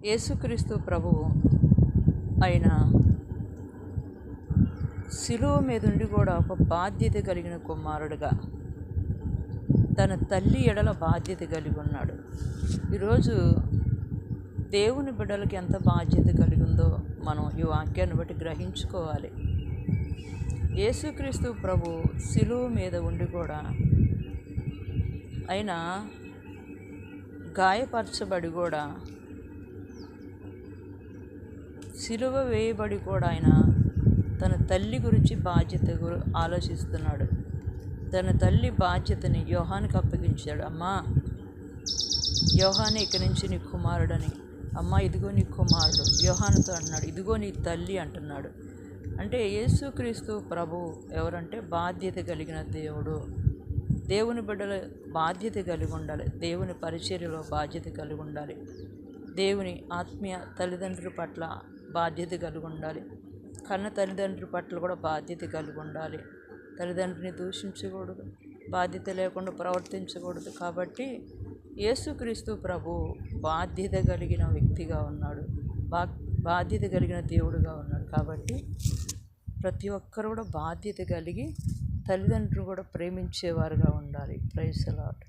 యేసుక్రీస్తు ప్రభువు ఆయన శిలువ మీద ఉండి కూడా ఒక బాధ్యత కలిగిన కుమారుడుగా తన తల్లి ఎడల బాధ్యత కలిగి ఉన్నాడు. ఈరోజు దేవుని బిడ్డలకి ఎంత బాధ్యత కలిగి ఉందో మనం ఈ వాక్యాన్ని బట్టి గ్రహించుకోవాలి. యేసుక్రీస్తు ప్రభు శిలువ మీద ఉండి కూడా ఆయన గాయపరచబడి కూడా శిలువ వేయబడి కూడా ఆయన తన తల్లి గురించి బాధ్యత ఆలోచిస్తున్నాడు. తన తల్లి బాధ్యతని యోహానికి అప్పగించాడు. అమ్మా యోహానే ఇక్కడి నుంచి నీ కుమారుడని, అమ్మా ఇదిగో నీ కుమారుడు. యోహానుతో అన్నాడు ఇదిగో నీ తల్లి అంటున్నాడు. అంటే యేసుక్రీస్తు ప్రభు ఎవరంటే బాధ్యత కలిగిన దేవుడు. దేవుని బిడ్డల బాధ్యత కలిగి ఉండాలి. దేవుని పరిచర్యలో బాధ్యత కలిగి ఉండాలి. దేవుని ఆత్మీయ తల్లిదండ్రుల పట్ల బాధ్యత కలిగి ఉండాలి. కన్న తల్లిదండ్రుల పట్ల కూడా బాధ్యత కలిగి ఉండాలి. తల్లిదండ్రుని దూషించకూడదు, బాధ్యత లేకుండా ప్రవర్తించకూడదు. కాబట్టి యేసుక్రీస్తు ప్రభు బాధ్యత కలిగిన వ్యక్తిగా ఉన్నాడు, బాధ్యత కలిగిన దేవుడుగా ఉన్నాడు. కాబట్టి ప్రతి ఒక్కరు కూడా బాధ్యత కలిగి తల్లిదండ్రులు కూడా ప్రేమించేవారుగా ఉండాలి. Praise the lord.